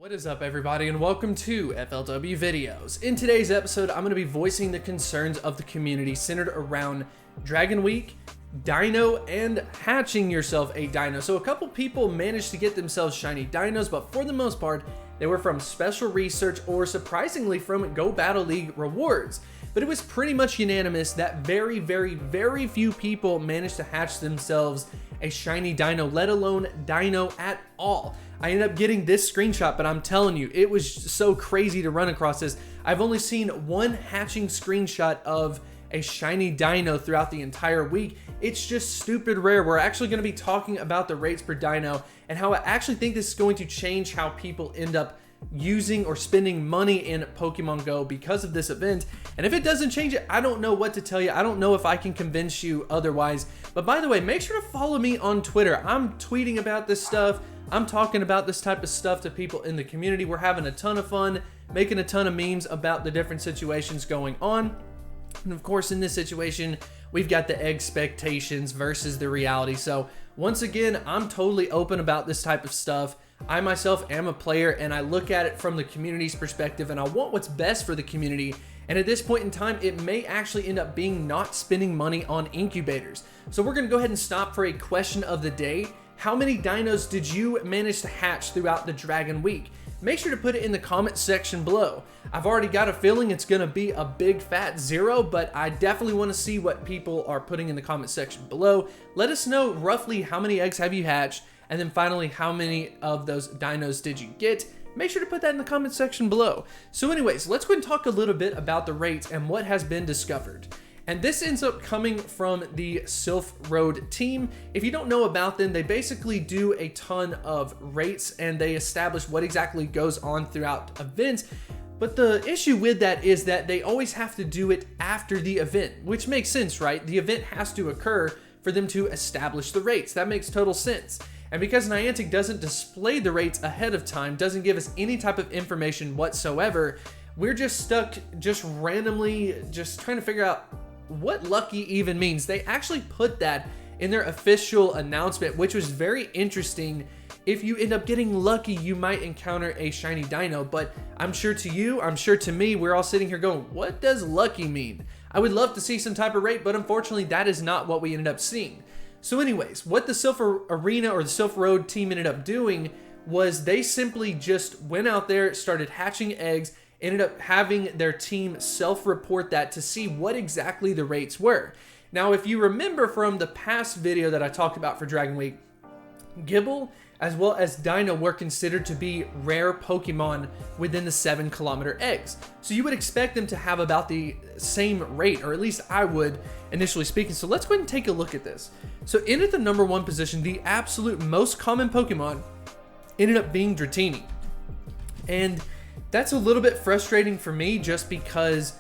What is up, everybody, and welcome to FLW Videos. In today's episode, I'm going to be voicing the concerns of the community centered around Dragon Week, Deino, and hatching yourself a dino. So a couple people managed to get themselves shiny dinos, but for the most part, they were from special research or surprisingly from Go Battle League rewards. But it was pretty much unanimous that very few people managed to hatch themselves a shiny dino, let alone dino at all. I ended up getting this screenshot, but I'm telling you, it was so crazy to run across this. I've only seen one hatching screenshot of a shiny dino throughout the entire week. It's just stupid rare. We're actually going to be talking about the rates per dino and how I actually think this is going to change how people end up using or spending money in Pokemon Go because of this event. And if it doesn't change it, I don't know what to tell you. I don't know if I can convince you otherwise. But by the way, make sure to follow me on Twitter. I'm tweeting about this stuff. I'm talking about this type of stuff to people in the community. We're having a ton of fun, making a ton of memes about the different situations going on. And of course, in this situation, we've got the expectations versus the reality. So once again, I'm totally open about this type of stuff. I myself am a player and I look at it from the community's perspective and I want what's best for the community. And at this point in time, it may actually end up being not spending money on incubators. So we're going to go ahead and stop for a question of the day. How many dinos did you manage to hatch throughout the Dragon Week? Make sure to put it in the comment section below. I've already got a feeling it's going to be a big fat 0, but I definitely want to see what people are putting in the comment section below. Let us know roughly how many eggs have you hatched, and then finally how many of those dinos did you get. Make sure to put that in the comment section below. So anyways, let's go and talk a little bit about the rates and what has been discovered. And this ends up coming from the Sylph Road team. If you don't know about them, they basically do a ton of rates and they establish what exactly goes on throughout events. But the issue with that is that they always have to do it after the event, which makes sense, right? The event has to occur for them to establish the rates. That makes total sense. And because Niantic doesn't display the rates ahead of time, doesn't give us any type of information whatsoever, we're just stuck just randomly just trying to figure out what lucky even means. They actually put that in their official announcement, which was very interesting. If you end up getting lucky, you might encounter a shiny dino, but I'm sure to you, I'm sure to me, we're all sitting here going, what does lucky mean? I would love to see some type of rate, but unfortunately that is not what we ended up seeing. So anyways, what the Sylph Arena or the Sylph Road team ended up doing was they simply just went out there, started hatching eggs, ended up having their team self-report that to see what exactly the rates were. Now, if you remember from the past video that I talked about for Dragon Week, Gible as well as Deino were considered to be rare Pokemon within the 7-kilometer eggs. So you would expect them to have about the same rate, or at least I would initially speaking. So let's go ahead and take a look at this. So in at the number 1 position, the absolute most common Pokemon ended up being Dratini. And that's a little bit frustrating for me just because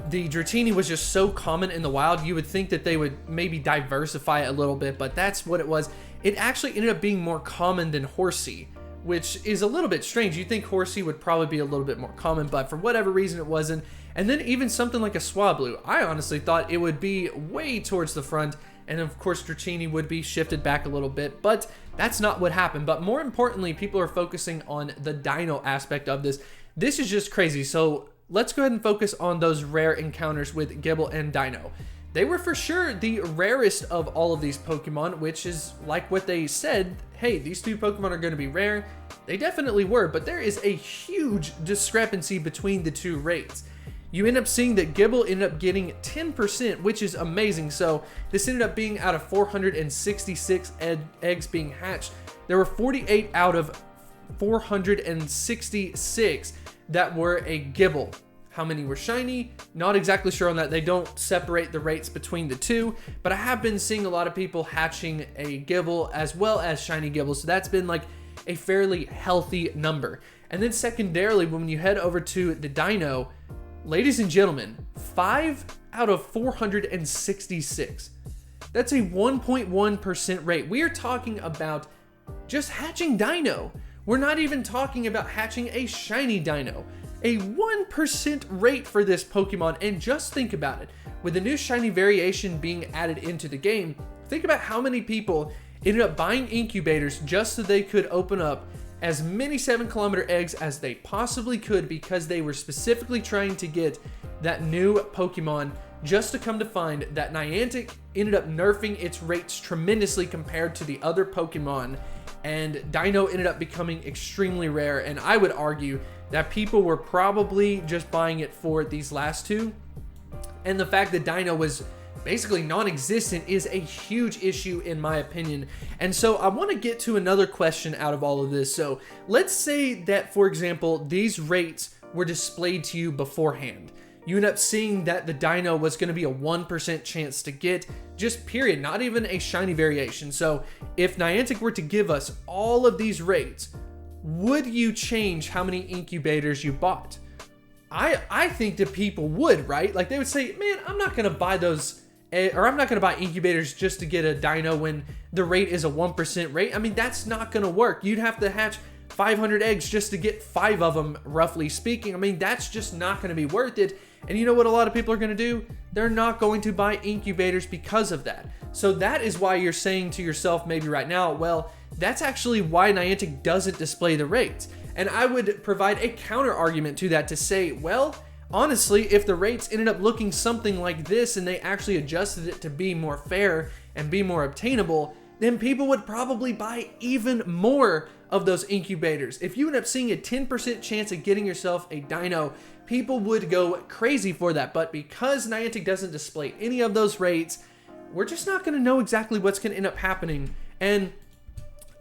the Dratini was just so common in the wild. You would think that they would maybe diversify it a little bit, but that's what it was. It actually ended up being more common than Horsey, which is a little bit strange. You'd think Horsey would probably be a little bit more common, but for whatever reason it wasn't. And then even something like a Swablu, I honestly thought it would be way towards the front, and of course Dratini would be shifted back a little bit, but that's not what happened. But more importantly, people are focusing on the dino aspect of this. This is just crazy. So let's go ahead and focus on those rare encounters with Gible and Deino. They were for sure the rarest of all of these Pokemon, which is like what they said. Hey, these two Pokemon are going to be rare. They definitely were, but there is a huge discrepancy between the two rates. You end up seeing that Gible ended up getting 10%, which is amazing. So this ended up being out of 466 eggs being hatched. There were 48 out of 466 that were a Gible. How many were shiny? Not exactly sure on that. They don't separate the rates between the two, but I have been seeing a lot of people hatching a Gible as well as shiny Gible, so that's been like a fairly healthy number. And then secondarily, when you head over to the Deino, ladies and gentlemen, 5 out of 466. That's a 1.1% rate. We are talking about just hatching Deino. We're not even talking about hatching a shiny dino. A 1% rate for this Pokemon, and just think about it. With the new shiny variation being added into the game, think about how many people ended up buying incubators just so they could open up as many 7-kilometer eggs as they possibly could because they were specifically trying to get that new Pokemon, just to come to find that Niantic ended up nerfing its rates tremendously compared to the other Pokemon, and Deino ended up becoming extremely rare. And I would argue that people were probably just buying it for these last two, and the fact that Deino was basically non-existent is a huge issue in my opinion. And so I want to get to another question out of all of this. So let's say that, for example, these rates were displayed to you beforehand. You end up seeing that the Deino was going to be a 1% chance to get, just period, not even a shiny variation. So if Niantic were to give us all of these rates, would you change how many incubators you bought? I think that people would, right? Like they would say, man, I'm not going to buy those, or I'm not going to buy incubators just to get a Deino when the rate is a 1% rate. I mean, that's not going to work. You'd have to hatch 500 eggs just to get 5 of them, roughly speaking. I mean, that's just not going to be worth it. And you know what a lot of people are going to do? They're not going to buy incubators because of that. So that is why you're saying to yourself maybe right now, well, that's actually why Niantic doesn't display the rates. And I would provide a counter argument to that to say, well, honestly, if the rates ended up looking something like this and they actually adjusted it to be more fair and be more obtainable, then people would probably buy even more of those incubators. If you end up seeing a 10% chance of getting yourself a Deino, people would go crazy for that. But because Niantic doesn't display any of those rates, we're just not going to know exactly what's going to end up happening. And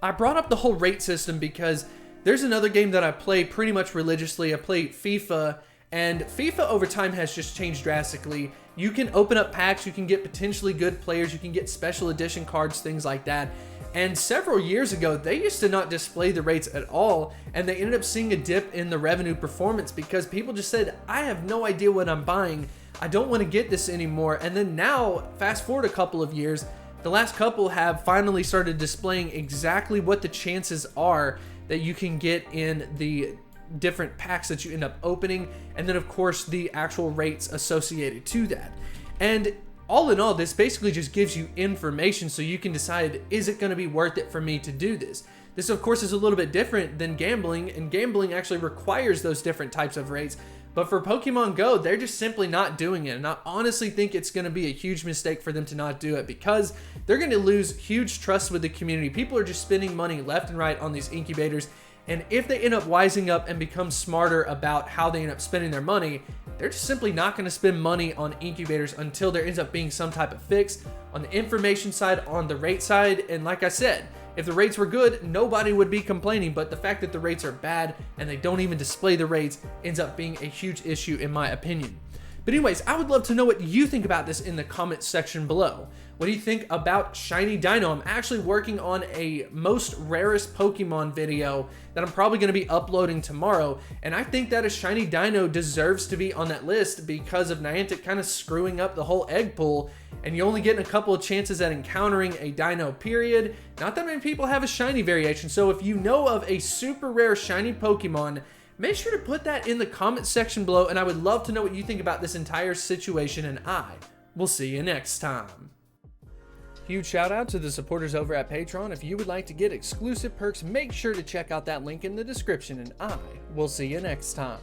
I brought up the whole rate system because there's another game that I play pretty much religiously. I play FIFA, and FIFA over time has just changed drastically. You can open up packs, you can get potentially good players, you can get special edition cards, things like that. And several years ago, they used to not display the rates at all, and they ended up seeing a dip in the revenue performance because people just said, I have no idea what I'm buying. I don't want to get this anymore. And then now, fast forward a couple of years, the last couple have finally started displaying exactly what the chances are that you can get in the different packs that you end up opening, and then of course the actual rates associated to that. And all in all, this basically just gives you information so you can decide, is it going to be worth it for me to do this? This of course is a little bit different than gambling, and gambling actually requires those different types of rates. But for Pokemon Go, they're just simply not doing it. And I honestly think it's going to be a huge mistake for them to not do it because they're going to lose huge trust with the community. People are just spending money left and right on these incubators. And if they end up wising up and become smarter about how they end up spending their money, they're just simply not going to spend money on incubators until there ends up being some type of fix on the information side, on the rate side. And like I said, if the rates were good, nobody would be complaining, but the fact that the rates are bad and they don't even display the rates ends up being a huge issue in my opinion. But anyways, I would love to know what you think about this in the comment section below. What do you think about Shiny Deino? I'm actually working on a most rarest Pokemon video that I'm probably going to be uploading tomorrow, and I think that a Shiny Deino deserves to be on that list because of Niantic kind of screwing up the whole egg pool, and you only get a couple of chances at encountering a Deino, period. Not that many people have a shiny variation, so if you know of a super rare shiny Pokemon, make sure to put that in the comment section below, and I would love to know what you think about this entire situation, and I will see you next time. Huge shout out to the supporters over at Patreon. If you would like to get exclusive perks, make sure to check out that link in the description, and I will see you next time.